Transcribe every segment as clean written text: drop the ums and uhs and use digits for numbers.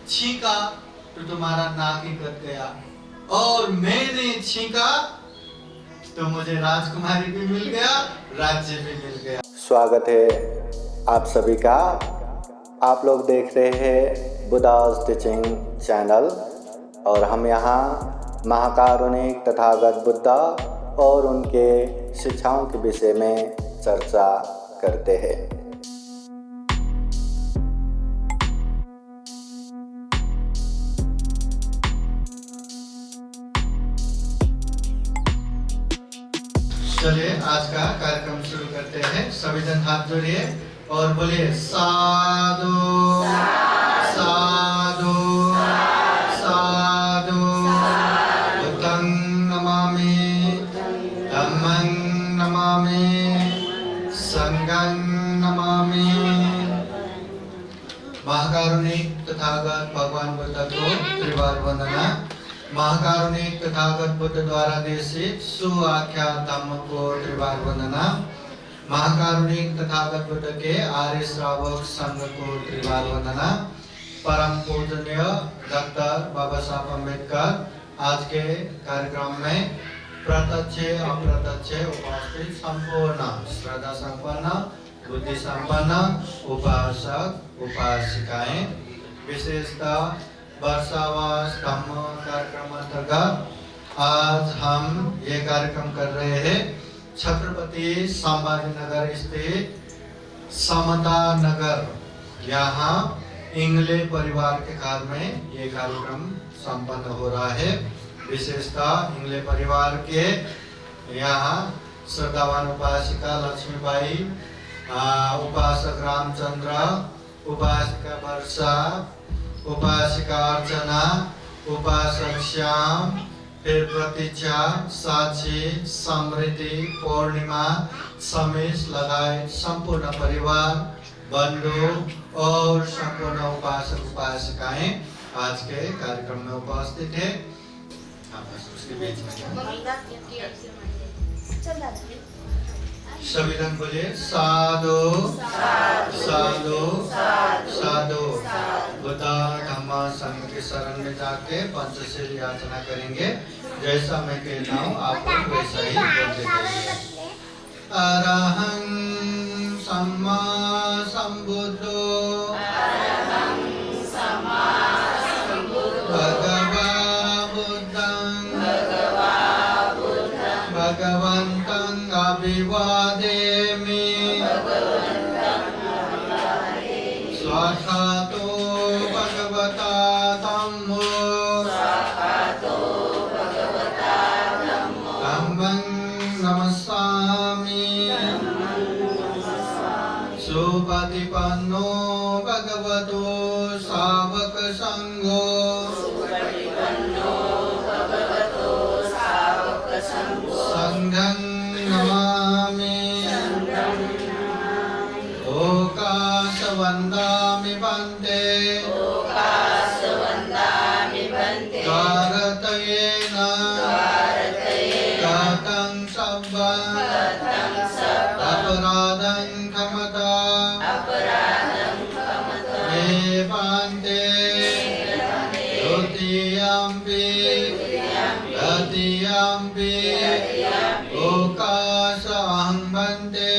छींका तो तुम्हारा नाक ही कट गया, और मैंने छींका तो मुझे राजकुमारी भी मिल गया, राज्य भी मिल गया। स्वागत है आप सभी का। आप लोग देख रहे हैं बुद्धास टीचिंग चैनल, और हम यहाँ महाकारुणिक तथागत बुद्धा और उनके शिक्षाओं के विषय में चर्चा करते हैं। चलिए आज का कार्यक्रम शुरू करते हैं। सभी जन हाथ जोड़िए और बोलिए साधु साधु साधु। बुद्धं नमामि, धम्मं नमामि, संघं नमामि। महाकारुणिक तथागत भगवान बुद्ध को त्रिवार वंदना। महाकारुणिक तथागत बुद्ध द्वारा देशित सुआख्यात धम्म को त्रिवार वंदना। महाकारुणिक तथागत बुद्ध के आर्य श्रावक संघ को त्रिवार वंदना। परम पूजनीय डॉक्टर बाबा साहब अम्बेडकर आज के कार्यक्रम में प्रत्यक्ष अप्रत्यक्ष उपस्थित संपूर्ण श्रद्धा संपन्न बुद्धि संपन्न उपासक उपासिकाएं, विशेषतः वर्षावास धम्म कार्यक्रम अंतर्गत आज हम ये कार्यक्रम कर रहे हैं छत्रपति संभाजी नगर स्थित समता नगर, यहाँ इंगले परिवार के घर में ये कार्यक्रम संपन्न हो रहा है। विशेषतः इंगले परिवार के यहाँ श्रद्धावान उपासिका लक्ष्मीबाई, उपासक रामचंद्र, उपासिका वर्षा, उपासिका अर्चना, उपासक श्याम, फिर प्रतीक्षा, साक्षी, समृद्धि, पूर्णिमा, समेश लगायत संपूर्ण परिवार, बंधु और संपूर्ण उपासक उपासिकाएं आज के कार्यक्रम में उपस्थित है। उसके बीच में सभी जन बोलिए साधु साधु साधु। बुद्ध धम्म संघ के शरण में जाके पंचशील याचना करेंगे। जैसा मैं कहता हूँ आप लोग वैसा ही बोलते जाइए। अरहं सम्मा संबुद्धो भगवा बुद्धं भगवन्तं अभिवादेमि। स्वाहातो भगवता धम्मो धम्मं नमस्सामि। सुपतिपन्नो भगवतो सावक संघो संघं नमामि। ओकाशवन्दामि वन्दे भारतयेन गतं सब्बं अपराधं क्षमता मे वन्दे। द्वितीयम्पि तृतीयम्पि ओकाश अहं वन्दे।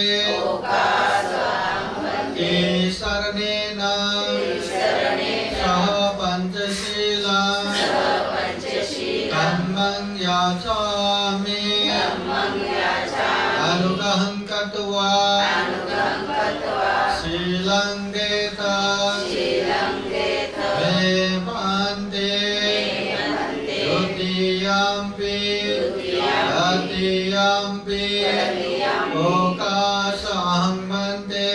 शरणेन सह पंचशीलं धम्मं याचामि। अनुग्रहं कृत्वा शीलं देता मे वन्दे। द्वितीयम्पि तृतीयम्पि ओकाश अहं वन्दे।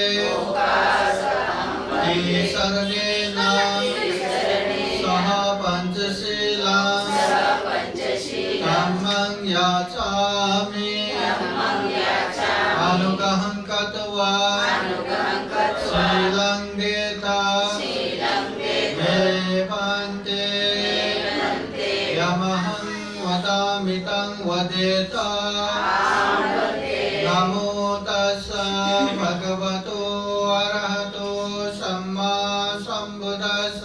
शरणेन सह पंचशीलं धम्मं याचामि। अनुग्रहं कृत्वा शीलं देता मे वन्दे। यमहं वदामि तं वदेत। नमो तस्स भगवतो अरहतो सम्मा सम्बुद्धस्स।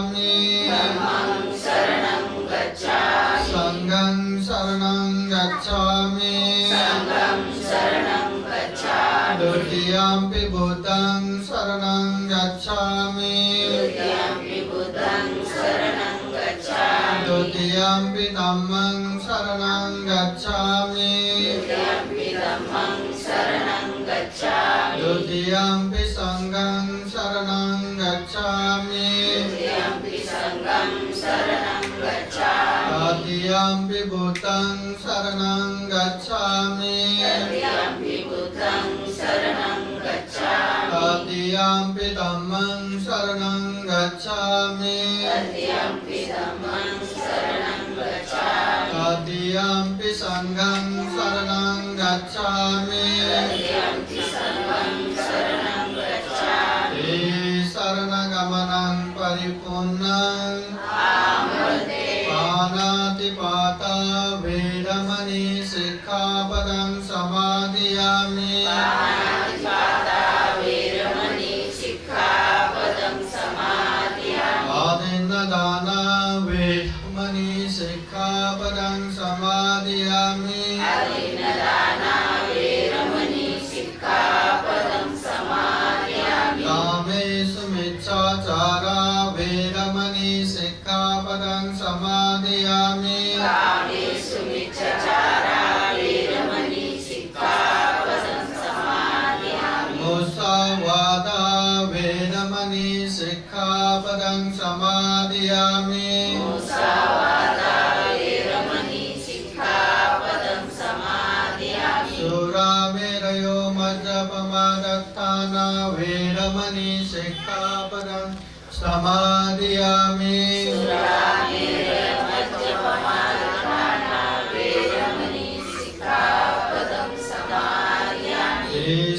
गच्छामि संघं शरणं गच्छामि द्वितीयंपि बुद्धं शरणं गच्छामि द्वितीयंपि धम्मं शरणं गच्छामि द्वितीयंपि संघं शरणं गच्छामि तृतीयंपि बुद्धं शरणं गच्छामि तृतीयंपि धम्मं शरणं गच्छामि तृतीयंपि संघं शरणं गच्छामि ते शरणगमनं परिपूर्णं पानातिपाता वेरमणि सिक्खापदं समादियामि आदिन्नदाना वेरमणि सिक्खापदं समादियामि कामेषु मिच्छाचारा वेरमणि सिक्खापदं समादियामि मुसावादा वेरमणि सिक्खापदं समादियामि सुरामेरयो मज्जपमादत्ताना वेरमणि सिक्खापदं समादियामि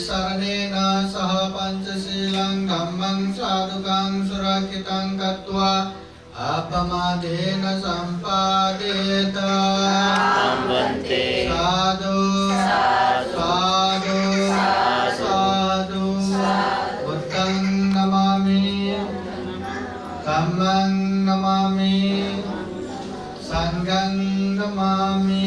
शरणेन सह पंचशीलं धम्मं साधुकां सुरक्षितं कृत्वा अपमादेन सम्पादेत साधु साधु साधु बुद्धं नमामि धम्मं नमामि संघं नमामि।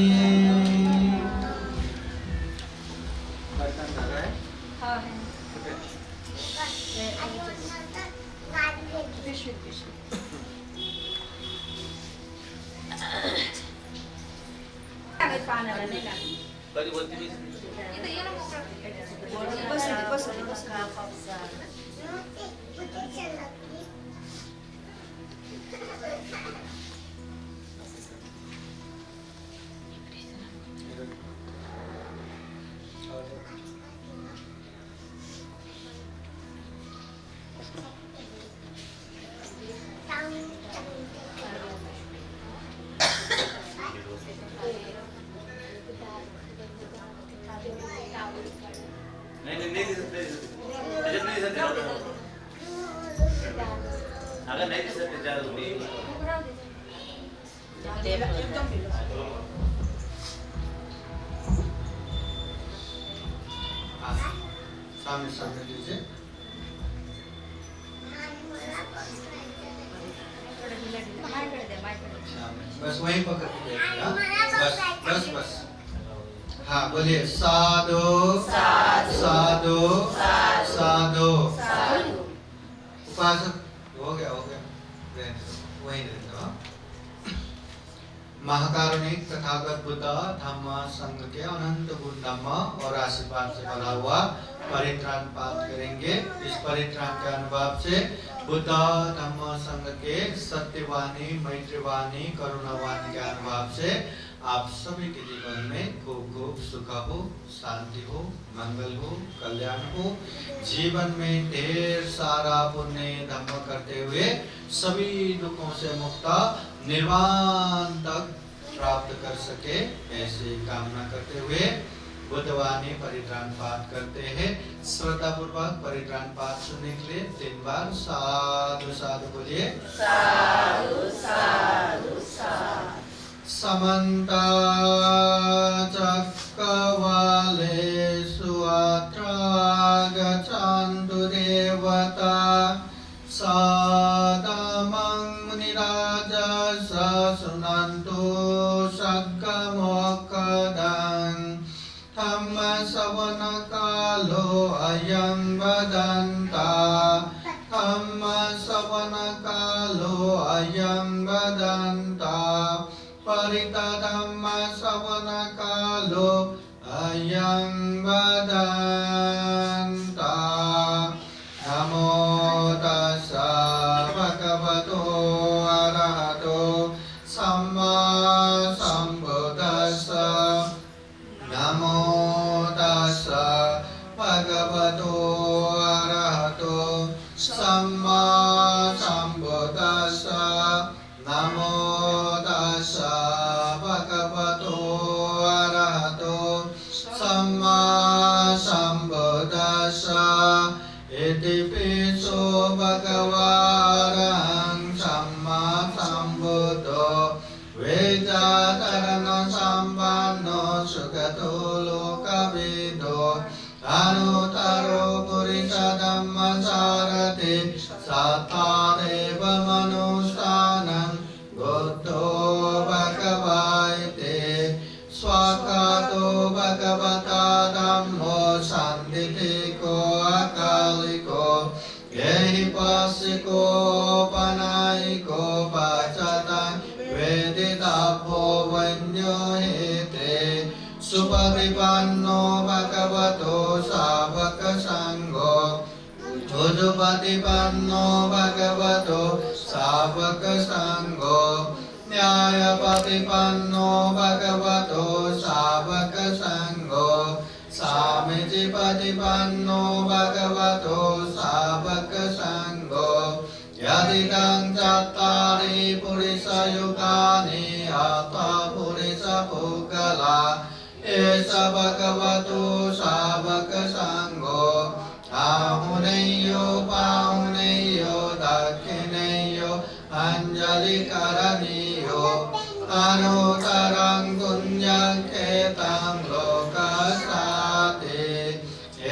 अगर नहीं सकते ज्यादा सामने सामने लीजिए। बस वहीं पकड़ के बैठिए। बस बस बस हाँ बोलिए साधु साधु साधु उपासक हो गया वहीं रहते हो। महाकारुणिक तथागत बुद्ध धम्म संघ के अनंत गुण धम्म और आशीर्वाद से भरा हुआ परित्राण प्राप्त करेंगे। इस परित्राण के अनुभव से बुद्ध धम्म संघ के सत्यवाणी मैत्रीवाणी करुणावाणी के अनुभव से आप सभी के जीवन में खूब खूब सुख हो, शांति हो, मंगल हो, कल्याण हो, जीवन में ढेर सारा पुण्य धर्म करते हुए सभी दुखों से मुक्त निर्वाण तक प्राप्त कर सके, ऐसी कामना करते हुए बुद्धवाणी परित्राण पाठ करते हैं। श्रद्धा पूर्वक परित्राण पाठ सुनने के लिए 3 बार साधु साधु बोलिए। साधु साधु साधु। समन्त चक्रवालेषु अत्र गच्छन्तु देवता सदा มุนิราชสสุนันตุสักขโมกขดังธรรมสวรกาโลอายังวดันตาธรรมสวรกาโลอายังวดันตาปริตธรรมสวรกาโลอายังวดันตานะโมตัสสะภะคะวะโตอะระหะโตสัมมาสัมพุทธัสสะนะโมตัสสะภะคะวะโตอะระหะโตสัมมาสัมพุทธัสสะนะโมตัสสะภะคะวะโตอะระหะโตสัมมาสัมพุทธัสสะอิติปิโสภะคะวะอะระหังสัมมาสัมพุทโธเวจาตรณะสัมปันโนสุขโตโลกวิโตอนุตตโรปุริสธัมมสารติสัทธาเทวมนุสสานังบุตโตภะคะวะเตสวากขาโตภะคะวะตาธัมโมสันติติโกอะกาลิโกเอหิปัสสิโกปนายิโกปัจจตังเวทิตาโพวิญโยหิเตสุปฏิปันโนภะคะวะโตสาวกสังโฆอุจุปฏิปันโนภะคะวะโตสาวกสังโฆญาณปฏิปันโนภะคะวะโตสาวกสังโฆสามิจิปฏิปันโนภะคะวะโตสาวกสังโฆยะติตังจัตตาริปุริสยุคานิอัตตาปุริสปุคคลาเอสะภะคะวะโตสาวกสังโฆอาหุเนยโยปาหุเนยโยดักขิเนยโยอัญจลิการณิโยอนุตตรังกุญญังเกตังโลกัสสาติเอ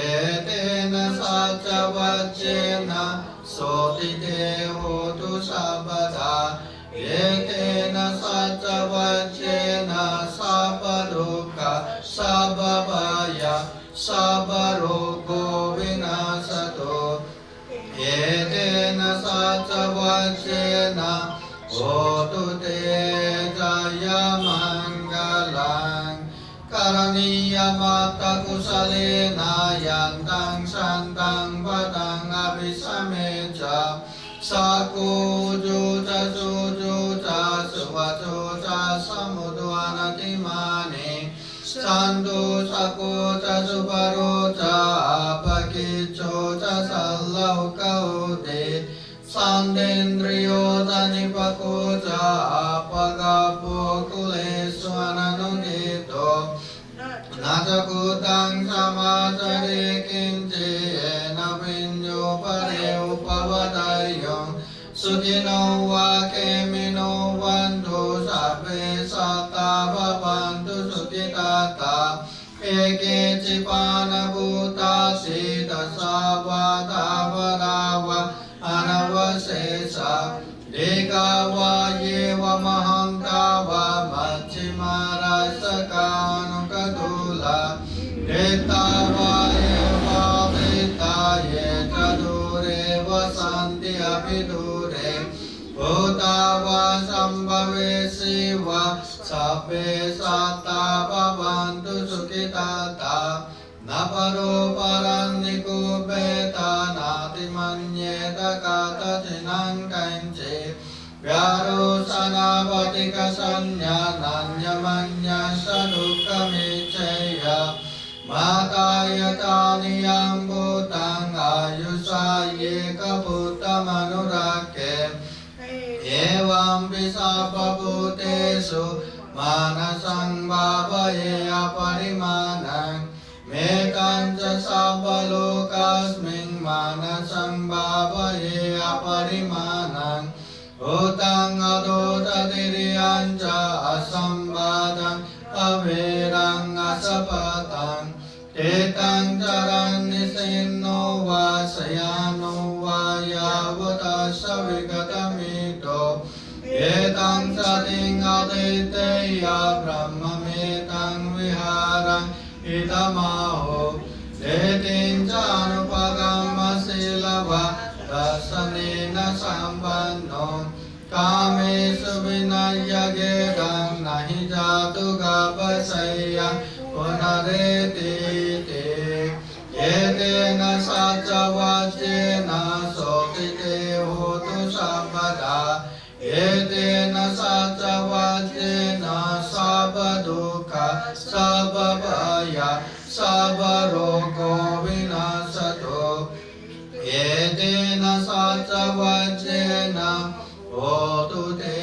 เตนะสัจจวัจเจนะโสติเตโหตุสัพพทาเอเตนะสัจจวัจเจนะสัพพทุกขสัพพพายาสัพพโรโกวินาศโตเอเตนะสัจจวัจเจนะโหตุเตจายมังคลังการณียมัตตกุสเลนะยันตังสันตังปะตังอภิสัมเมจาสักขุจุจะสุจุจะสุวัจจุจะสมุทวานาติมานิสันตุสักขุจะสุปโรจะอาภกิจโจจะสัลลาวกะอุเตสันเดนทริโยตานิปโกจะอาภกะโปกุเลสวานานุเกโตนาจกุตังสมาจาริกินเจนะวิญโยปะเรอุปวัตายโยสุขิโนวะเกมิโนวันตุสัพเพสัตตาภวัน เอเกจิปานภูตาสิตสาวาตาวราวะอนาวเสสะเดกาวาเยวะมหังกาวะมัจฉิมาราสกานุกตุลาเดตาวาเยวะเดตาเยจตุเรวะสันติอภิตุเรภูตาวาสัมภเวสีวะสัพเพสัตตาภวันตุสุขิตาตานาปโรปรันนิโกเปตานาติมัญเยตกาตจินังกัญเจวารุสนาปฏิกสัญญานัญญมัญญาสดุขมิเชยะมาตายตานิยังบูตังอายุสายเยกพุทธมนุรักเกเอวัมปิสัพพพุเตสุมานะสังบาปเยอปริมาณังเมตัญจะสัพพโลกัสมิงมานะสังบาปเยอปริมาณังอุตังอโดตติริยัญจะอสัมบาตังอเวรังอสัพพตังเตตังจารันนิสินโนวาสยานโนวายาวตัสสวิกตมิโต Samang sating aditeya brahmametang viharang idamaho detin chanupagama silava dasanena sambanno kamesu vinayagedang nahi jatu gapasaya punareti te yedena sacavacena sokite hotu sabada yedena sacavacena sabaduka sababaya sabarogo vinasato yedena sacavacena hotu te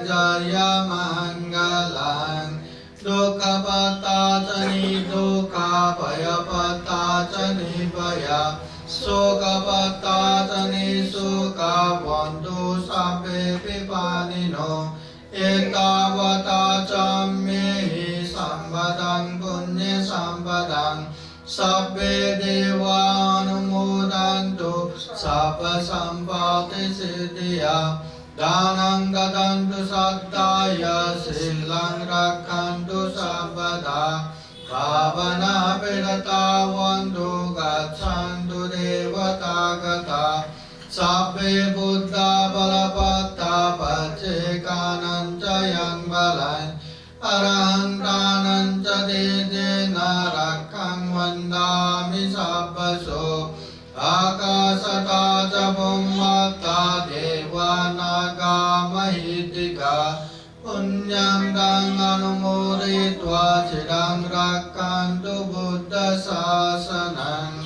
jaya mangalang Dukkha patacani dukkha bhaya patacani bhaya sukha patacani sukha vantu sabbe pipanino etavata cammehi sambadang punya sambadang sabbe deva anumodantu sabba sampati siddhya Danang dadantu saddaya silang rakhantu sabada Bhavana pirata vantu gachantu devata gata Sabbe buddha balapata pacekananca yang balai Arahantananca dedena rakhang vandami sabbaso Akasata jabummata deva naga mahitika Punyam dang anumoditva chidang rakkantu buddha sasanam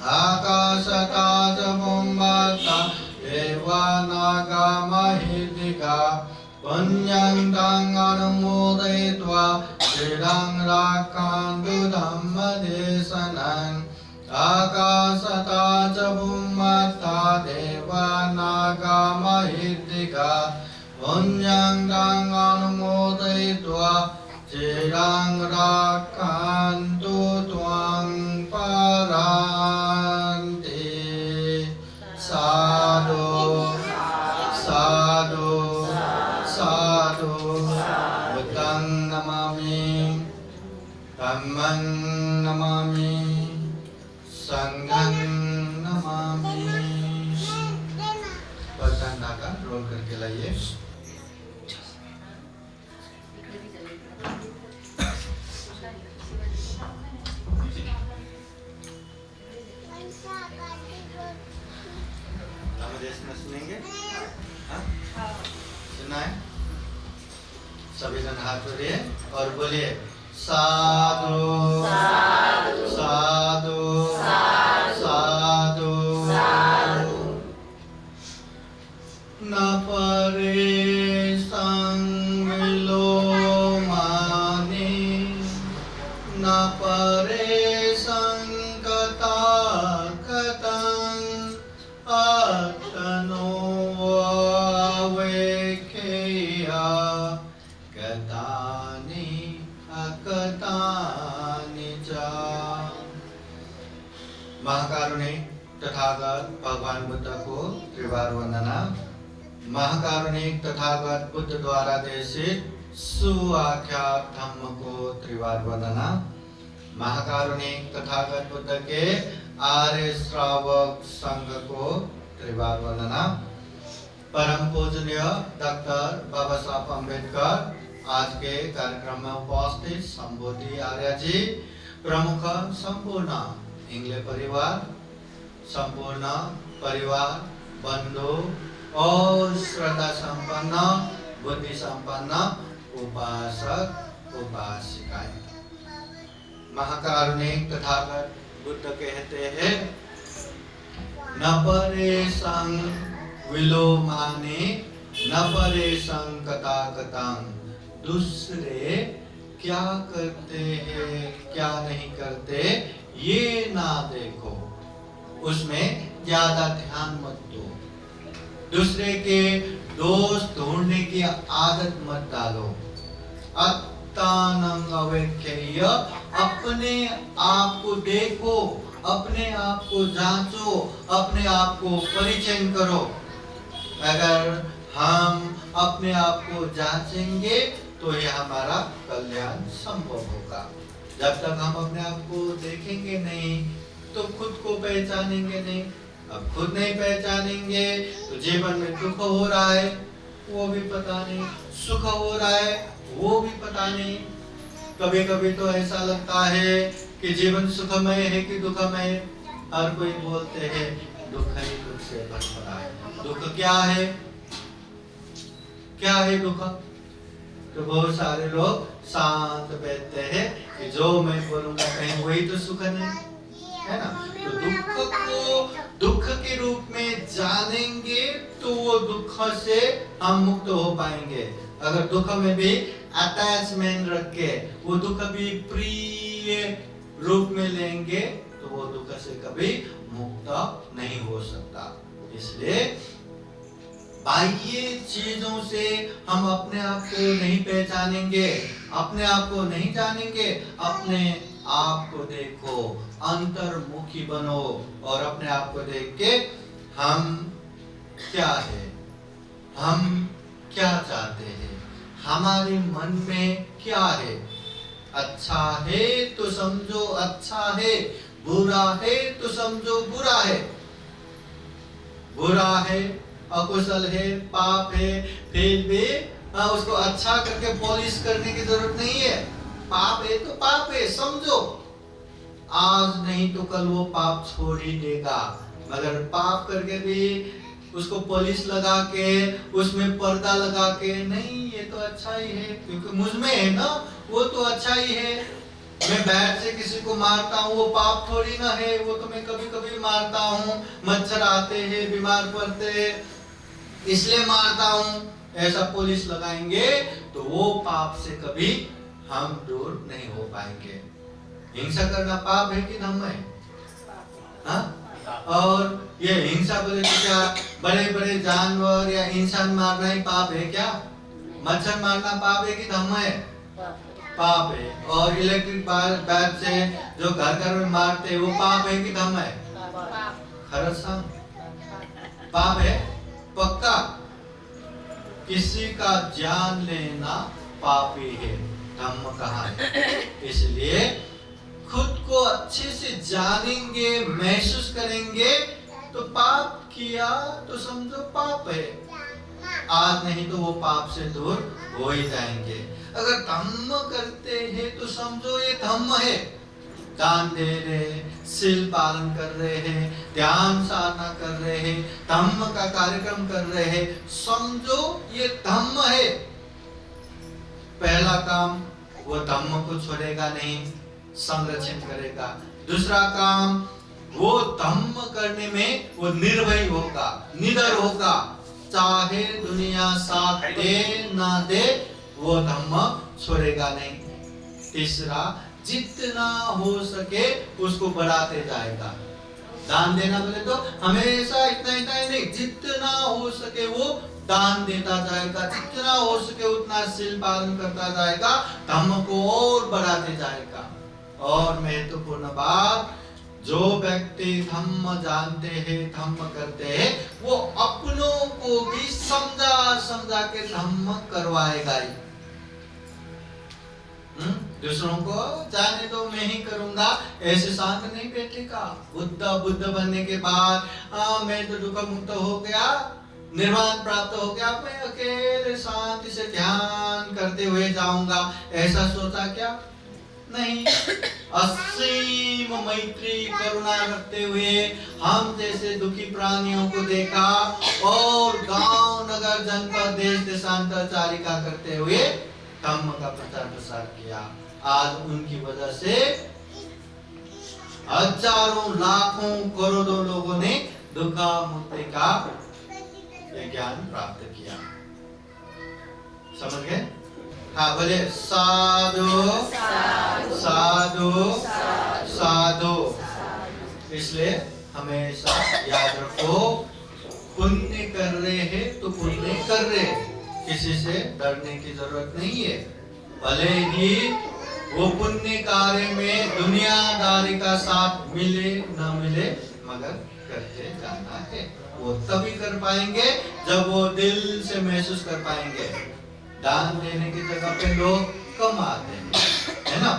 Akasata jabummata deva naga mahitika Punyam dang anumoditva chidang rakkantu dhamma desanam Akasata jabummata deva naga mahitika Punyang dang anumoditva chirang rakhantu tvang paranti Sadhu Sadhu Sadhu Buddhang namami Dhammang namami संघं Namami बर्तन Dhaka role करके लाइए हम देश में सुनेंगे सुना है सभी जन हाथ जोड़िए और बोलिए साधु साधु साधु न परे संविलोमानि न परे संकता कतं अक्षनो अवेखेया गतानि अकतानि च महाकारुणिक तथागत भगवान बुद्ध को त्रिवार वंदना। महाकारुणिक तथागत बुद्ध द्वारा देशित सुआख्यात धम्म को त्रिवार वंदना। महाकारुणिक तथागत बुद्ध के आर्य श्रावक संघ को त्रिवार वंदना। परम पूजनीय डॉक्टर बाबा साहब अम्बेडकर आज के कार्यक्रम में उपस्थित संबोधि आर्य जी, प्रमुख संपूर्ण इंग्ले परिवार, संपूर्ण परिवार, बंधु और श्रद्धा संपन्न, बुद्धि संपन्न उपासक उपासिकाएं। महाकारुणिक तथागत बुद्ध कहते हैं न परे संग विलोमाने न परे संग कथा कथांग। दूसरे क्या करते हैं क्या नहीं करते ये ना देखो, उसमें ज्यादा ध्यान मत दो। दूसरे के दोष ढूंढने की आदत मत डालो। अत्तानं अवेख्य, अपने आप को देखो, अपने आप को जांचो, अपने आप को परिचय करो। अगर हम अपने आप को जांचेंगे तो ये हमारा कल्याण संभव होगा। जब तक हम अपने आप को देखेंगे नहीं तो खुद को पहचानेंगे नहीं। अब खुद नहीं पहचानेंगे तो जीवन में दुख हो रहा है वो भी पता नहीं, सुख हो रहा है वो भी पता नहीं। कभी कभी तो ऐसा लगता है कि जीवन सुखमय है कि दुखमय। हर कोई बोलते हैं दुख ही दुख से भरा है। दुख क्या है? क्या है दुख? तो बहुत सारे लोग शांत बैठते हैं कि जो मैं बोलूंगा कहीं वही तो सुख नहीं है ना। तो दुख को दुख के रूप में जानेंगे तो वो दुख से हम मुक्त हो पाएंगे। अगर दुख में भी अटैचमेंट रख के वो दुख भी प्रिय रूप में लेंगे तो वो दुख से कभी मुक्त नहीं हो सकता। इसलिए बाह्य चीजों से हम अपने आप को नहीं पहचानेंगे, अपने आप को नहीं जानेंगे। अपने आप को देखो, अंतर्मुखी बनो और अपने आप को देख के हम क्या है, हम क्या चाहते हैं, हमारे मन में क्या है। अच्छा है तो समझो अच्छा है, बुरा है तो समझो बुरा है। बुरा है, अकुशल है, पाप है, फिर भी उसको अच्छा करके पॉलिश करने की जरूरत नहीं है। पाप है तो पाप है समझो। आज नहीं तो कल वो पाप छोड़ ही देगा। मगर पाप करके भी उसको पॉलिश लगा के उसमें पर्दा लगा के नहीं ये तो अच्छा ही है क्योंकि मुझ में है ना, वो तो अच्छा ही है। मैं बैट से किसी को मारता हूँ वो पाप थोड़ी ना है, वो तो मैं कभी कभी मारता हूँ। मच्छर आते हैं, बीमार पड़ते हैं इसलिए मारता हूँ। ऐसा पॉलिश लगाएंगे तो वो पाप से कभी हम दूर नहीं हो पाएंगे। हिंसा करना पाप है कि धर्म है? हाँ? और ये हिंसा बोले तो क्या बड़े बड़े जानवर या इंसान मारना ही पाप है क्या? मच्छर मारना पाप है कि धर्म है? पाप है। और इलेक्ट्रिक बैट से जो घर घर में मारते हैं वो पाप है कि धर्म है? खरसा पाप है पक्का। किसी का जान लेना पापी है, धम्म कहाँ है? इसलिए खुद को अच्छे से जानेंगे, महसूस करेंगे तो पाप किया तो समझो पाप है। आज नहीं तो वो पाप से दूर हो ही जाएंगे। अगर धम्म करते हैं तो समझो ये धम्म है। दान दे रहे, शील पालन कर रहे हैं, ध्यान साधना कर रहे हैं, धम्म का कार्यक्रम कर रहे हैं, समझो ये धम्म है। पहला काम वो धम्म को छोड़ेगा नहीं, संरक्षण करेगा। दूसरा काम वो धम्म करने में वो निर्भय होगा, निडर होगा। चाहे दुनिया साथ दे ना दे वो धम्म छोड़ेगा नहीं। तीसरा जितना हो सके उसको बढ़ाते जाएगा। दान देना बोले तो हमेशा इतना इतना नहीं, जितना हो सके वो दान देता जाएगा, जितना हो सके उतना शील पालन करता जाएगा, धम्म को और बढ़ाते जाएगा। और महत्वपूर्ण बात, जो व्यक्ति धम्म जानते हैं, धम्म करते हैं, वो अपनों को भी समझा समझा के धम्म करवाएगा ही। दूसरों को जाने तो मैं ही करूंगा ऐसे शांत नहीं बैठेगा। बुद्ध बनने के बाद मैं तो दुख मुक्त हो गया, निर्वाण प्राप्त हो गया, मैं अकेले शांति से ध्यान करते हुए जाऊंगा, ऐसा सोचा क्या? नहीं। असीम मैत्री करुणा रखते हुए हम जैसे दुखी प्राणियों को देखा और गांव नगर जनपद देश देशांतरचारिका करते हुए धम्म का प्रचार प्रसार किया। आज उनकी वजह से हजारों लाखों करोड़ों लोगों ने दुख मुक्ति का ज्ञान प्राप्त किया। समझ गए? हाँ बोले साधु साधु साधु। इसलिए हमेशा याद रखो, पुण्य कर रहे हैं तो पुण्य कर रहे, किसी से डरने की जरूरत नहीं है। भले ही वो पुण्य कार्य में दुनियादारी का साथ मिले न मिले, मगर करते जाना है। वो तभी कर पाएंगे जब वो दिल से महसूस कर पाएंगे। दान देने की जगह पे लोग कम आते हैं, है ना।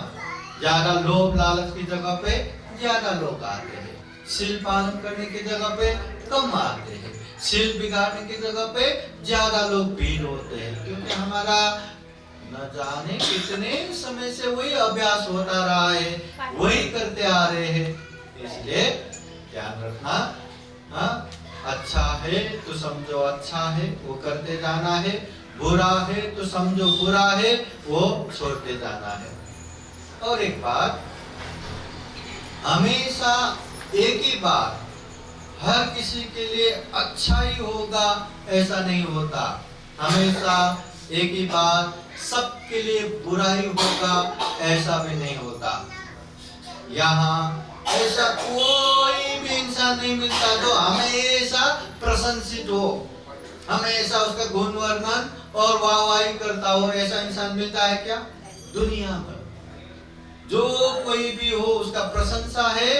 ज्यादा लोभ लालच की जगह पे ज्यादा लोग आते हैं। शील पालन करने की जगह पे कम आते हैं। शील बिगाड़ने की जगह पे ज्यादा लोग भीड़ होते हैं, क्योंकि हमारा न जाने कितने समय से वही अभ्यास होता रहा है, वही करते आ रहे हैं। इसलिए ध्यान रखना, हाँ, अच्छा है तो समझो अच्छा है, वो करते जाना है। बुरा है तो समझो बुरा है, वो छोड़ते जाना है। और एक बात, हमेशा एक ही बात हर किसी के लिए अच्छा ही होगा ऐसा नहीं होता। हमेशा एक ही बात सबके लिए बुरा ही होगा ऐसा भी नहीं होता। यहाँ ऐसा कोई भी इंसान नहीं मिलता जो हमेशा प्रशंसित हो, हमेशा उसका गुण वर्णन और वाहवाही करता हो। ऐसा इंसान मिलता है क्या दुनिया में? जो कोई भी हो उसका प्रशंसा है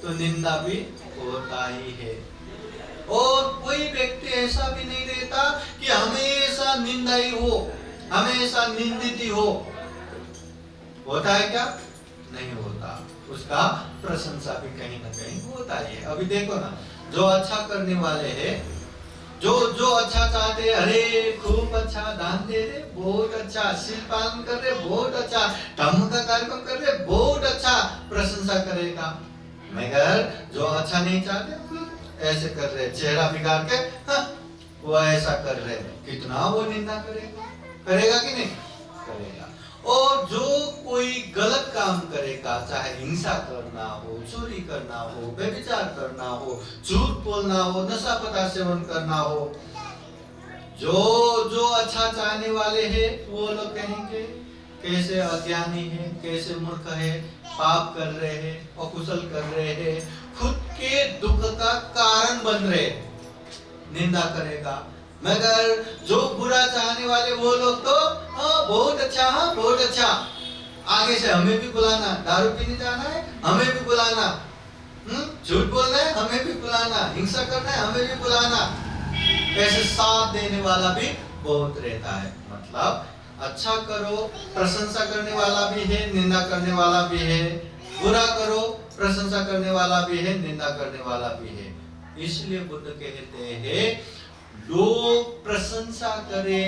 तो निंदा भी होता ही है। और कोई व्यक्ति ऐसा भी नहीं रहता कि हमेशा निंदा ही हो, हमेशा निंदित ही हो। होता है क्या? नहीं होता। उसका प्रशंसा भी कहीं ना कहीं होता ही है। अभी देखो ना, जो अच्छा करने वाले हैं, जो अच्छा चाहते हैं, अरे खूब अच्छा दान दे रहे, बहुत अच्छा शील पालन कर रहे, बहुत अच्छा धर्म का कार्यक्रम कर रहे, बहुत अच्छा, प्रशंसा करेगा। मगर जो अच्छा नहीं चाहते ऐसे कर रहे, चेहरा बिगाड़ के हाँ, वो ऐसा कर रहे, कितना वो निंदा करेगा? करेगा कि नहीं करेगा? और जो कोई गलत काम करेगा, चाहे हिंसा करना हो, चोरी करना हो, व्यभिचार करना हो, झूठ बोलना हो, नशा पदार्थ सेवन करना हो, जो अच्छा चाहने वाले हैं वो लोग कहेंगे कैसे अज्ञानी है, कैसे मूर्ख है, पाप कर रहे हैं, अकुशल कर रहे हैं, खुद के दुख का कारण बन रहे, निंदा करेगा। मगर जो बुरा चाहने वाले वो लोग तो हाँ बहुत अच्छा, हाँ बहुत अच्छा, आगे से हमें भी बुलाना, दारू पीने जाना है हमें भी बुलाना, झूठ बोलना है हमें भी बुलाना, हिंसा करना है हमें भी बुलाना। ऐसे साथ देने वाला भी बहुत रहता है। मतलब अच्छा करो, प्रशंसा करने वाला भी है, निंदा करने वाला भी है। बुरा करो, प्रशंसा करने वाला भी है, निंदा करने वाला भी है। इसलिए बुद्ध कहते हैं लोग प्रशंसा करे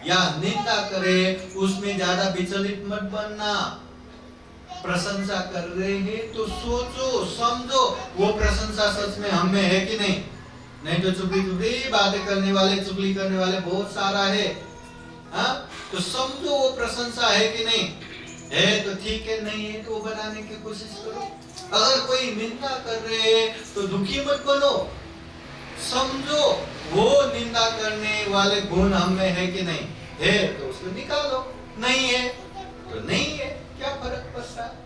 या निंदा करे उसमें ज्यादा विचलित मत बनना। प्रशंसा कर रहे हैं तो सोचो समझो वो प्रशंसा सच में हमें है कि नहीं। नहीं तो चुगली बातें करने वाले, चुगली करने वाले बहुत सारा है। हाँ, तो समझो वो प्रशंसा है कि नहीं है, तो ठीक है, नहीं है तो वो बनाने की कोशिश करो। अगर कोई निंदा कर रहे हैं तो दुखी मत बनो, समझो वो निंदा करने वाले गुण हमें है कि नहीं है, तो उसको निकालो। नहीं है तो नहीं है, क्या फर्क पड़ता है?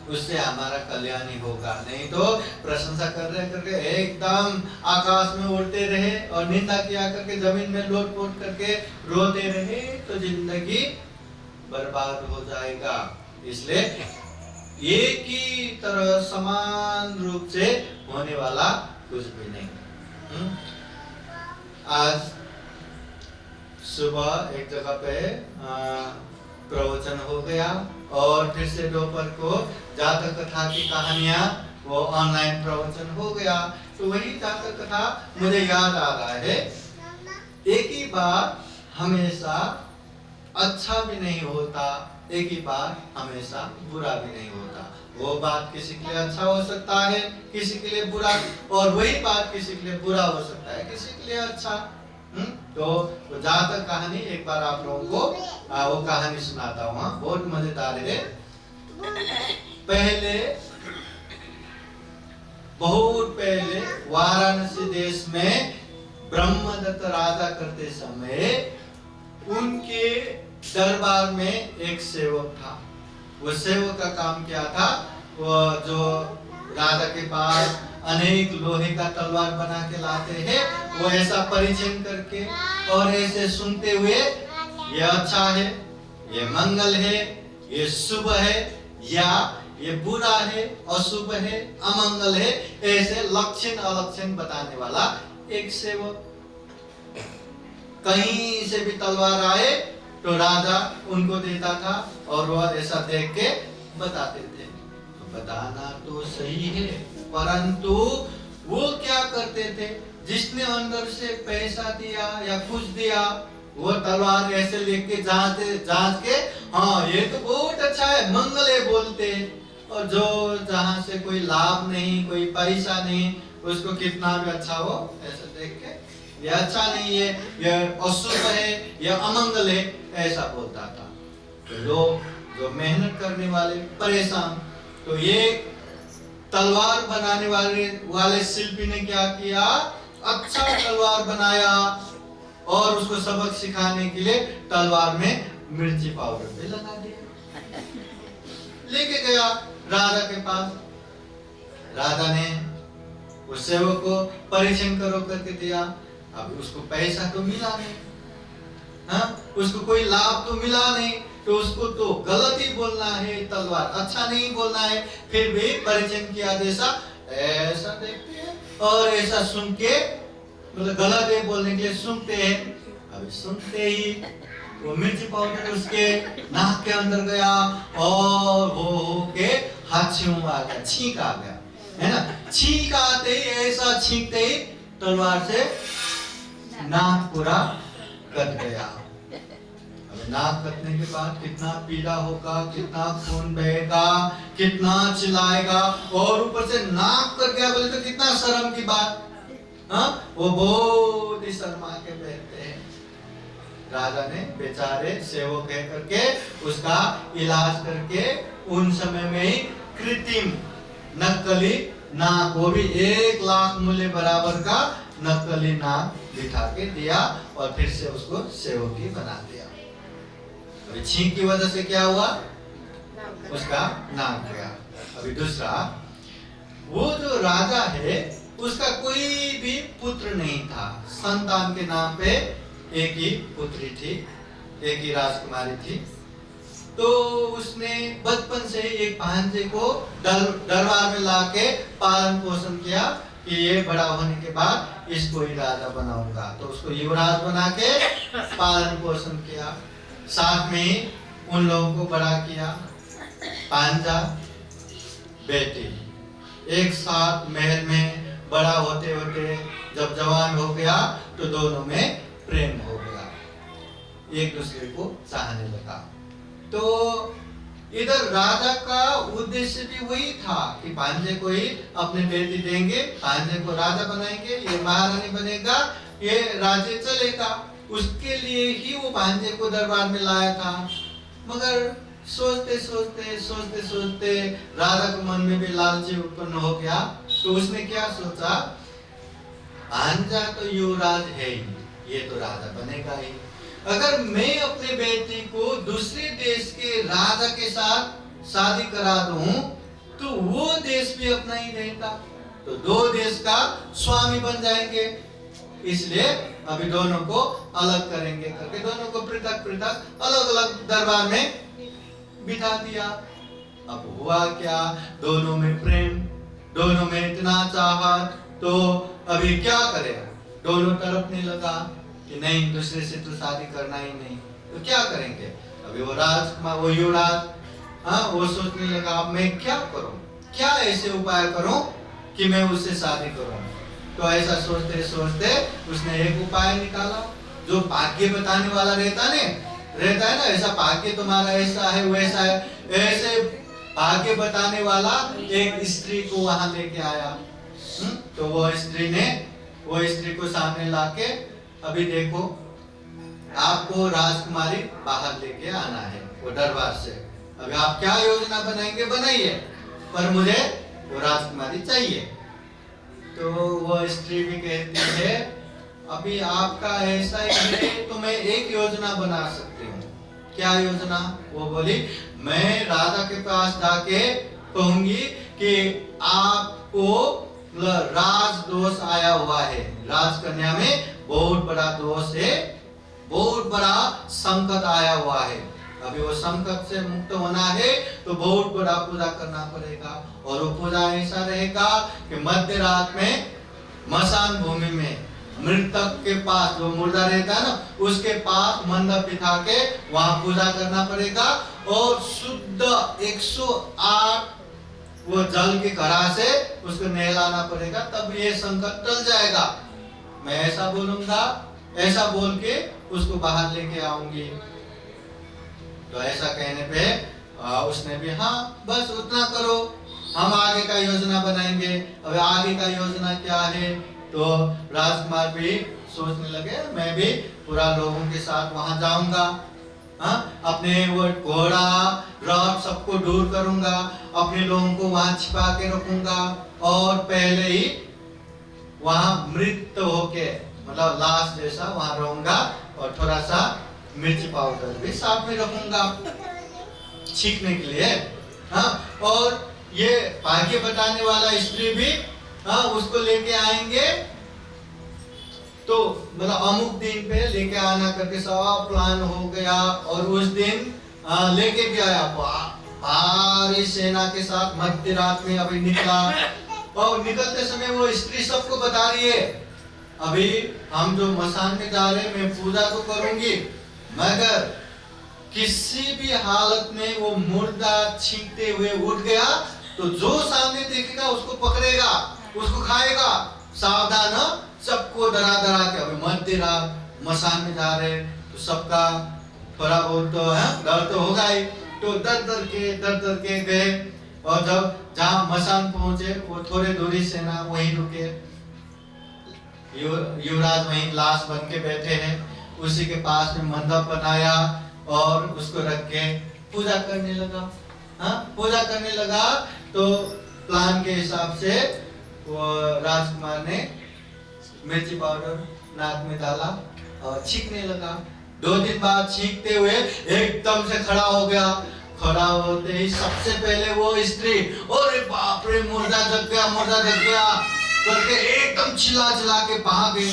उससे हमारा कल्याण ही होगा। नहीं तो प्रशंसा कर रहे करके एकदम आकाश में उड़ते रहे और निंदा किया करके जमीन में लोट-पोट करके रोते रहे तो जिंदगी बर्बाद हो जाएगा। इसलिए एक ही तरह समान रूप से होने वाला कुछ भी नहीं। आज सुबह एक जगह पे प्रवचन हो गया और फिर से दोपहर को जातक कथा की कहानियां वो ऑनलाइन प्रवचन हो गया। तो वही जातक कथा मुझे याद आ रहा है। एक ही बात हमेशा अच्छा भी नहीं होता, एक ही बात हमेशा बुरा भी नहीं होता। वो बात किसी के लिए अच्छा हो सकता है, किसी के लिए बुरा, और वही बात किसी के लिए बुरा हो सकता है, किसी के लिए अच्छा। तो जातक कहानी एक बार आप लोगों को वो कहानी सुनाता हूँ, बहुत मजेदार है। पहले बहुत पहले वाराणसी देश में ब्रह्मदत्त राजा करते समय उनके दरबार में एक सेवक था। वो सेवक का काम क्या था, वो जो राजा के पास अनेक लोहे का तलवार बना के लाते हैं, वो ऐसा परीक्षण करके और ऐसे सुनते हुए ये अच्छा है, ये मंगल है, ये शुभ है, या ये बुरा है, अशुभ है, अमंगल है, ऐसे लक्षण अलक्षण बताने वाला एक सेवक। कहीं से भी तलवार आए तो राजा उनको देता था और वह ऐसा देख के बताते थे। तो बताना तो सही है, परंतु वो क्या करते थे, जिसने अंदर से पैसा दिया या कुछ दिया, वो तलवार ऐसे लेके जांच के हाँ ये तो बहुत अच्छा है, मंगल है बोलते। और जो जहां से कोई लाभ नहीं, कोई पैसा नहीं, उसको कितना भी अच्छा हो ऐसा देख के ये अच्छा नहीं है, ये अशुभ है, ये अमंगल है, ऐसा बोलता था। तो लोग जो मेहनत करने वाले परेशान, तो ये तलवार बनाने वाले शिल्पी ने क्या किया, अच्छा तलवार बनाया और उसको सबक सिखाने के लिए तलवार में मिर्ची पाउडर भी लगा दिया। लेके गया राजा के पास। राजा ने उस सेवक को परीक्षण करो करके दिया। अब उसको पैसा तो मिला नहीं, हाँ उसको कोई लाभ तो मिला नहीं, तो उसको तो गलत ही बोलना है, तलवार अच्छा नहीं बोलना है। फिर भी परीक्षण किया, जैसा ऐसा देखते हैं और ऐसा सुन के, मतलब गलत है बोलने के लिए सुनते हैं। अभी सुनते ही वो मिर्ची पाउडर उसके नाक के अंदर गया और हो के हाथ आ गया, छींक आ गया, है ना। छींक आते ही, ऐसा छींकते ही तलवार से नाक पूरा कट गया। अब नाक कटने के बाद कितना पीड़ा होगा, कितना खून बहेगा, कितना चिल्लाएगा, और ऊपर से नाक कट गया बोले तो कितना शर्म की बात, हाँ वो बहुत ही शर्मा के बैठते हैं। राजा ने बेचारे सेवक कह करके उसका इलाज करके उन समय में ही कृत्रिम नकली नाक, वो भी 1 लाख मूल्य बराबर का नकली नाक बिठा के दिया और फिर से उसको सेवकी बना दिया। अभी छींक की वजह से क्या हुआ, उसका नाक गया। अभी दूसरा, वो जो राजा है उसका कोई भी पुत्र नहीं था, संतान के नाम पे एक ही पुत्री थी, एक ही राजकुमारी थी। तो उसने बचपन से एक भांजे को दरबार में लाके पालन पोषण किया कि ये बड़ा होने के बाद इसको ही राजा बनाऊंगा। तो उसको युवराज बना के पालन पोषण किया, साथ में उन लोगों को बड़ा किया। भांजा बेटी एक साथ महल में बड़ा होते होते जब जवान हो गया तो दोनों में प्रेम हो गया, एक दूसरे को चाहने लगा। तो इधर राजा का उद्देश्य भी वही था कि भांजे को ही अपने बेटी देंगे, भांजे को राजा बनाएंगे, ये महारानी बनेगा, ये राज्य चलेगा। उसके लिए ही वो भांजे को दरबार में लाया था। मगर सोचते सोचते राजा के मन में भी लालची उत्पन्न हो गया। तो उसने क्या सोचा, भांजा तो युवराज है ही, ये तो राजा बनेगा ही। अगर मैं अपने बेटी को दूसरे देश के राजा के साथ शादी करा दूं तो वो देश भी अपना ही रहेगा, तो 2 देश का स्वामी बन जाएंगे। इसलिए अभी दोनों को अलग करेंगे करके दोनों को पृथक अलग अलग दरबार में बिठा दिया। अब हुआ क्या, दोनों में प्रेम, दोनों में इतना चाहत, तो अभी क्या करें, दोनों तरफ नहीं लगा कि नहीं दूसरे से तो शादी करना ही नहीं, तो क्या करेंगे। अभी वो राजकुमार, वो युवराज, हाँ वो सोचने लगा अब मैं क्या करूं, क्या ऐसे उपाय करूं कि मैं उससे शादी करूं। तो ऐसा सोचते सोचते उसने एक उपाय निकाला, जो भाग्य बताने वाला रहता है ना, ऐसा भाग्य तुम्हारा ऐसा है वैसा है, ऐसे भाग्य बताने वाला एक स्त्री को वहां लेके आया। तो वो स्त्री को सामने लाके, अभी देखो आपको राजकुमारी बाहर लेके आना है वो दरबार से, अभी आप क्या योजना बनाएंगे बनाइए, पर मुझे वो राजकुमारी चाहिए। तो वो स्त्री भी कहती है अभी आपका ऐसा ही है तो मैं एक योजना बना सकती हूँ। क्या योजना, वो बोली मैं राजा के पास जाके कहूंगी कि आपको राज दोष आया हुआ है, राजकन्या में बहुत बड़ा दोष है, बहुत बड़ा संकट आया हुआ है, अभी वो संकट से मुक्त होना है तो बहुत बड़ा पूजा करना पड़ेगा। और वो पूजा ऐसा रहेगा कि मध्य रात में मसान भूमि में मृतक के पास जो मुर्दा रहता है ना, उसके पास मंडप बिठा के वहां पूजा करना पड़ेगा। और शुद्ध 108 वो जल के घड़ा से उसको नहलाना पड़ेगा, तब ये संकट टल जाएगा। मैं ऐसा बोलूंगा, ऐसा बोल के उसको बाहर लेके आऊंगी। तो ऐसा कहने पे उसने भी हाँ बस उतना करो, हम आगे का योजना बनाएंगे। अब आगे का योजना क्या है, तो राजकुमार भी सोचने लगे मैं भी पूरा लोगों के साथ वहां जाऊंगा, अपने वो घोड़ा रथ सबको दूर करूंगा, अपने लोगों को वहां छिपा के रखूंगा और पहले ही वहां मृत होके मतलब लाश जैसा वहां रहूंगा और थोड़ा सा मिर्ची पाउडर भी साथ में रखूंगा छींकने के लिए। और ये भाग्य बताने वाला स्त्री भी उसको लेके आएंगे, तो मतलब अमुक दिन पे लेके आना करके सब प्लान हो गया। और उस दिन लेके भी आया भारी सेना के साथ मध्य रात में अभी निकला। और निकलते समय वो स्त्री सबको बता रही है अभी हम जो मसान में जा रहे हैं, मैं पूजा तो करूंगी मगर किसी भी हालत में वो मुर्दा छींकते हुए उठ गया तो जो सामने देखेगा उसको पकड़ेगा, उसको खाएगा। सावधान, सबको डरा डरा के अभी मध्य रात मसान में जा रहे तो सबका थोड़ा बहुत तो डर तो होगा ही। तो डर डर के गए और जब जहाँ मसान पहुंचे वो थोड़े दूरी से ना वहीं रुके। युवराज वहीं लाश बन के बैठे हैं, उसी के पास में मंडप बनाया और उसको रख के पूजा करने लगा। पूजा करने लगा तो प्लान के हिसाब से वो राजकुमार ने मिर्ची पाउडर नाक में डाला और छींकने लगा। 2 दिन बाद छींकते हुए एकदम से खड़ा हो गया। खड़ा होते ही सबसे पहले वो स्त्री अरे बाप रे मुर्दा जग गया करके एकदम चिल्ला के भागे।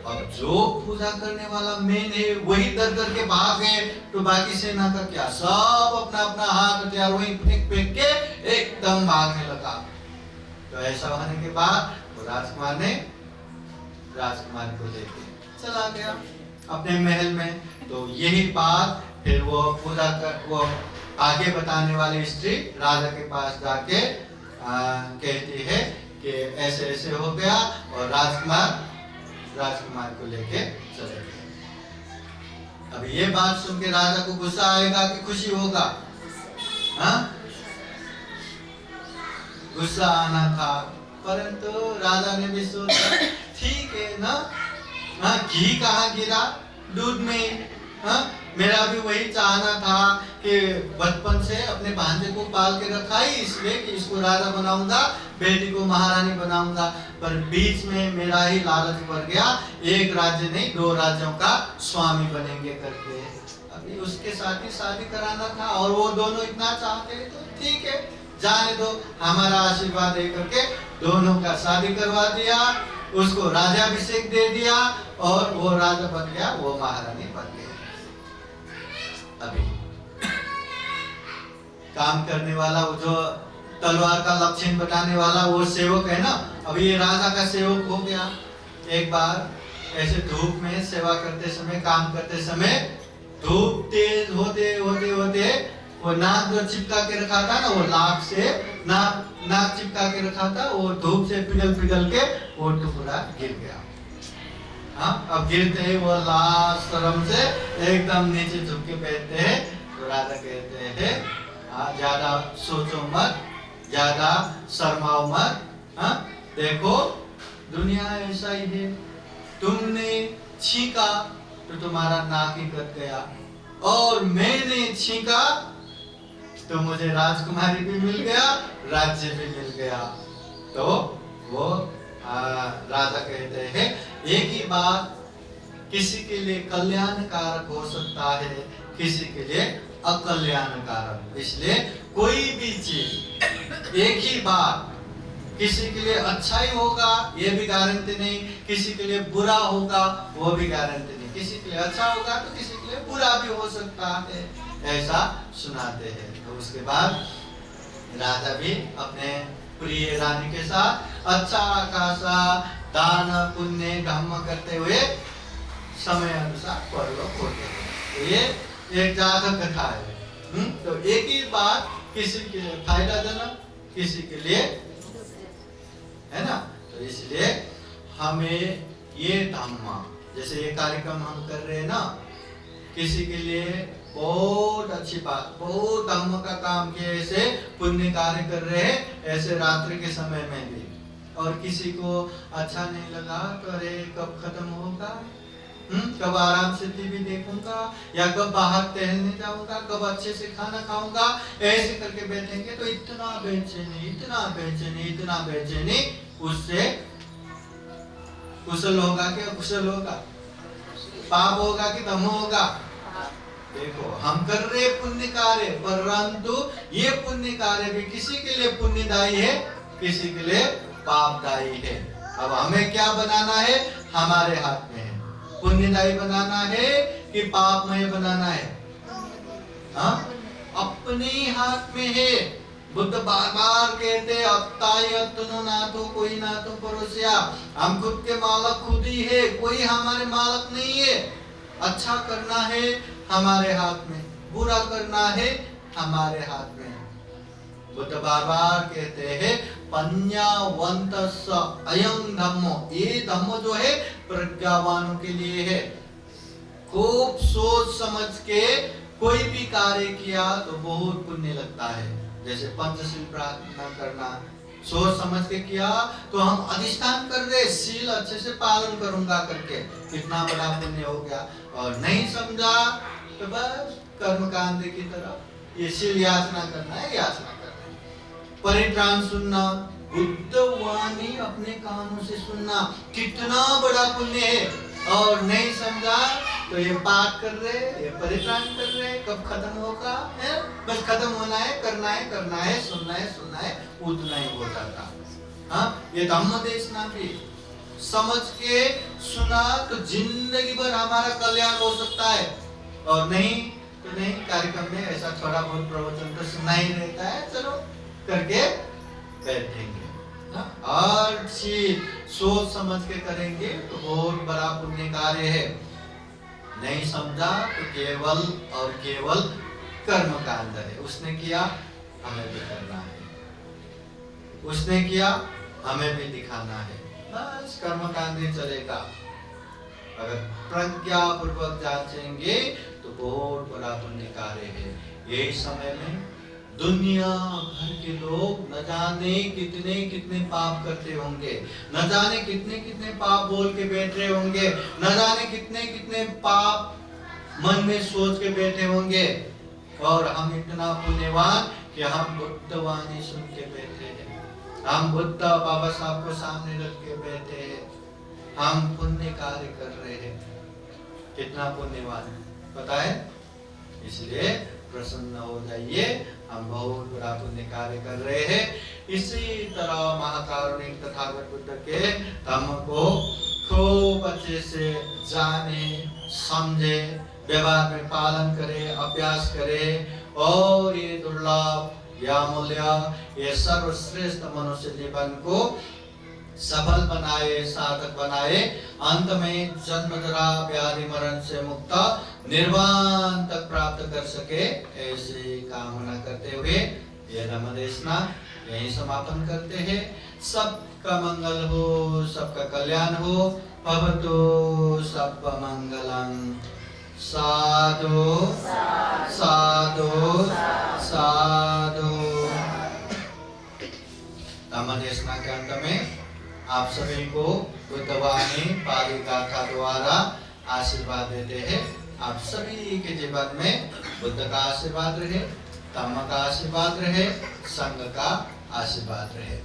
अब जो पूजा करने वाला मेन है वही डर के भागे तो बाकी सेना का क्या, सब अपना अपना हाथ हथियार वही फेंक के एकदम भागने लगा। तो ऐसा होने के बाद वो राजकुमार को लेके चला गया अपने महल में। तो यही बात फिर वो पूजा कर वो आगे बताने वाली स्त्री राजा के पास जाके कहती है कि ऐसे ऐसे हो गया और राजकुमार को लेके चले गए। अब ये बात सुन के राजा को गुस्सा आएगा कि खुशी होगा? गुस्सा आना था, परंतु राजा ने भी सोचा ठीक है ना, घी कहाँ गिरा दूध में। मेरा भी वही चाहना था कि बचपन से अपने भांजे को पाल के रखा ही इसलिए कि इसको राजा बनाऊंगा, बेटी को महारानी बनाऊंगा। पर बीच में मेरा ही लालच बढ़ गया, एक राज्य नहीं 2 राज्यों का स्वामी बनेंगे करके। अभी उसके साथ ही शादी कराना था और वो दोनों इतना चाहते हैं तो ठीक है जाने दो, हमारा आशीर्वाद दे करके दोनों का शादी करवा दिया, उसको राज्याभिषेक दे दिया और वो राजा बन गया, वो महारानी बन गई। अभी काम करने वाला वो जो तलवार का लक्षण बताने वाला वो सेवक है ना, अभी ये राजा का सेवक हो गया। एक बार ऐसे धूप में सेवा करते समय, काम करते समय धूप तेज होते वो नाक जो चिपका के रखा था ना, वो लाख से नाक चिपका के रखा था, वो धूप से पिघल के वो टुकड़ा गिर गया। अब गिरते ही वो लाश शर्म से एकदम नीचे झुक के बैठते हैं। तो राजा कहते हैं ज्यादा सोचो मत, ज्यादा शर्माओ मत। देखो दुनिया ऐसा ही है, तुमने छींका तो तुम्हारा नाक ही कट गया और मैंने छींका तो मुझे राजकुमारी भी मिल गया, राज्य भी मिल गया। तो वो राजा कहते हैं एक ही बात किसी के लिए कल्याणकारक हो सकता है, किसी के लिए अकल्याणकारक। इसलिए कोई भी चीज एक ही बात किसी के लिए अच्छा ही होगा ये भी गारंटी नहीं, किसी के लिए बुरा होगा वो भी गारंटी नहीं। किसी के लिए अच्छा होगा तो किसी के लिए बुरा भी हो सकता है, ऐसा सुनाते हैं। तो उसके बाद राजा भी अपने प्रिय रानी के साथ अच्छा खासा दान पुण्य धर्म करते हुए समय अनुसार परलोक होते हैं। तो ये एक जातक कथा है। तो एक ही बात किसी के लिए फायदाजनक, किसी के लिए, है ना। तो इसलिए हमें ये धम्म, जैसे ये कार्यक्रम हम कर रहे हैं ना, किसी के लिए बहुत अच्छी बात, बहुत धम्म का काम किए, ऐसे पुण्य कार्य कर रहे हैं, ऐसे रात्रि के समय में भी। और किसी को अच्छा नहीं लगा तो अरे कब खत्म होगा, कब आराम से टीवी देखूंगा, या कब बाहर टहलने जाऊंगा, कब अच्छे से खाना खाऊंगा, ऐसे करके बैठेंगे तो इतना बेचैनी, इतना बेचैनी, इतना बेचैनी, उससे कुशल होगा कि अकुशल होगा, पाप होगा कि धम्म होगा। देखो हम कर रहे पुण्य कार्य, परंतु ये पुण्य कार्य भी किसी के लिए पुण्यदायी है, किसी के लिए पापदायी है। अब हमें क्या बनाना है, हमारे हाथ में है। पुण्यदायी बनाना है कि पापमय बनाना है, हाँ अपने हाथ में है। बुद्ध बार बार कहते नातो कोई ना तो परोसिया, हम खुद के मालक खुद ही है, कोई हमारे मालक नहीं है। अच्छा करना है हमारे हाथ में, बुरा करना है हमारे हाथ में। बुद्ध बार बार कहते हैं पඤ्ඤावन्तस्य अयं धम्मो, ये धम्म जो है प्रज्ञावानों के लिए है। खूब सोच समझ के कोई भी कार्य किया तो बहुत पुण्य लगता है। जैसे पंचशील प्रार्थना करना, सोच समझ के किया तो हम अधिष्ठान कर रहे शील अच्छे से पालन करूंगा करके, कितना बड़ा पुण्य हो गया। और नहीं समझा तो बस कर्मकांड की तरफ ये शील याचना करना है, याचना करना है। परित्राण सुनना, बुद्ध वाणी अपने कानों से सुनना, कितना बड़ा पुण्य है। और नहीं समझा तो ये पाठ कर रहे, ये परित्राण कर रहे, कब खत्म होगा है, बस खत्म होना है, करना है, करना है, सुनना है, सुनना है, उतना ही होता था। हाँ ये धम्म देशना भी समझ के सुना तो जिंदगी भर हमारा कल्याण हो सकता है। और नहीं तो नहीं, कार्यक्रम में ऐसा थोड़ा बहुत प्रवचन तो सुना ही रहता है, चलो करके बैठेंगे। हर चीज सोच समझ के करेंगे तो बहुत बड़ा पुण्य कार्य है। नहीं समझा तो केवल और केवल कर्म कांड है। उसने किया हमें भी करना है, उसने किया हमें भी दिखाना है, बस कर्म कांड ही चलेगा। अगर प्रज्ञा पूर्वक जांचेंगे तो बहुत बड़ा पुण्य कार्य है। यही समय में दुनिया भर के लोग न जाने कितने कितने पाप करते होंगे, न जाने कितने कितने पाप बोल के बैठ रहे होंगे, न जाने कितने कितने पाप मन में सोच के बैठे होंगे। और हम इतना पुण्यवान कि हम बुद्ध वाणी सुन के बैठे हैं, हम बुद्ध बाबा साहब को सामने रख के बैठे हैं, हम पुण्य कार्य कर रहे हैं। कितना पुण्यवान पता है। इसलिए प्रसन्न हो जाइए, हम बहुत बड़ा पुण्य कार्य कर रहे हैं। इसी तरह महाकारुणिक तथागत बुद्ध के धम्म को खूब अच्छे से जाने, समझे, व्यवहार में पालन करे, अभ्यास करे, और ये दुर्लभ या मूल्य, ये सर्वश्रेष्ठ मनुष्य जीवन को सफल बनाए, सार्थक बनाए, अंत में जन्म जरा व्याधि मरण से मुक्त निर्वाण तक प्राप्त कर सके, ऐसी कामना करते हुए यह धम्म देशना यहीं समापन करते हैं। सबका मंगल हो, सबका कल्याण हो। भवतु सब मंगलम। साधु साधु साधु। धम्म देशना के अंत में आप सभी को बुद्धवाणी पाली गाथा द्वारा आशीर्वाद देते हैं। आप सभी के जीवन में बुद्ध का आशीर्वाद रहे, धम्म का आशीर्वाद रहे, संघ का आशीर्वाद रहे।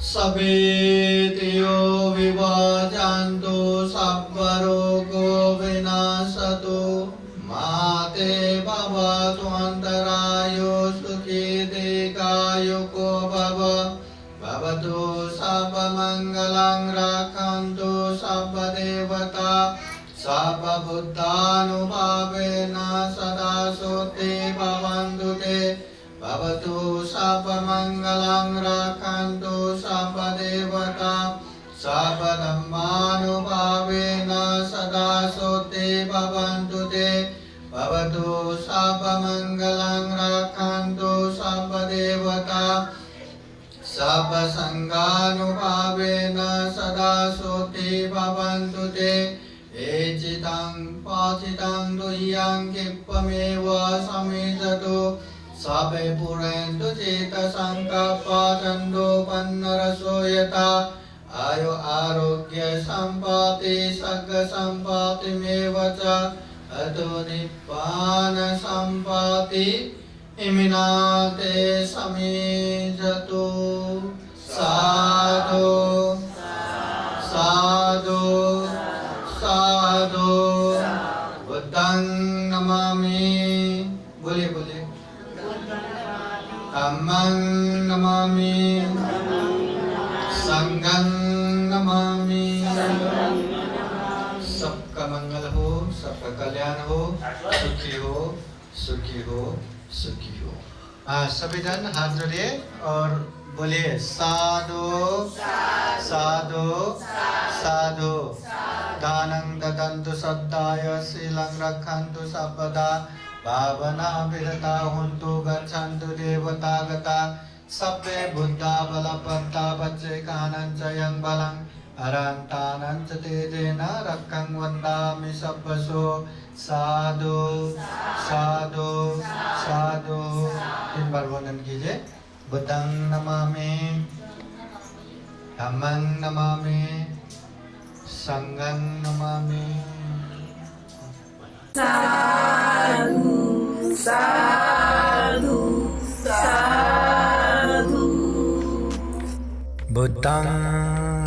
सवेतियो विभाजन्तो सब्बरोगो विनाशतो माते भवतु अन्तरायो सुखी दीर्घायुको भव। भवतु सर्वमङ्गलं रक्षन्तु सर्वदेवता सर्वबुद्धानुभावेन सदा सोते भवन्तु ते भवतु सर्वमङ्गलं रक्षन्तु सर्वदेवता सर्वधर्मानुभावेन सदा सोते भवन्तु ते भवतु सर्वमङ्गलं रक्षन्तु सर्वदेवता सर्वसङ्गानुभावेन सदा सोते भवन्तु ते एचितं पाचितं दुह्यं क्षिप्रमेव समिधतु सबे पुरेन्दु चेतसङ्कल्पचन्दो पन्नरसो यथा आयु आरोग्य सम्पत्ति सर्ग सम्पत्तिमेव च अतो निप्पान सम्पत्ति इमिनाते समिधतु साधु साधु साधु बुद्धं नमामि बोलिए बोलिए धम्मं नमामि संघं नमामि सबका मंगल हो सबका कल्याण हो सुखी हो सुखी हो सुखी हो। सभी जन हाथ जोड़िए और बोलिए साधु साधु साधु दानं ददन्तु सद्दाय शीलं रक्षन्तु सर्वदा भावना विरता हुन्तु गच्छन्तु देवतागता सब्बे बुद्धा बलपत्ता बच्चेकानं च यं बलं अरन्तानं च तेजेन रक्षं वन्दामि सब्बसो साधु साधु साधु। 3 बार वंदन कीजिए। बुद्धं नमामि धम्मं नमामि संघं नमामि। साधु साधु साधु। बुद्धं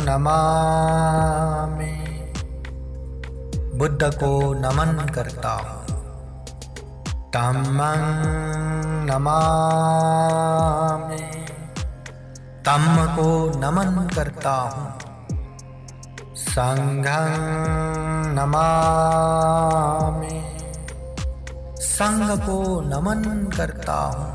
नमामि बुद्ध को नमन करता हूँ। धम्मं नमामि धम्म को नमन करता हूँ। संघं नमामि संघ को नमन करता हूँ।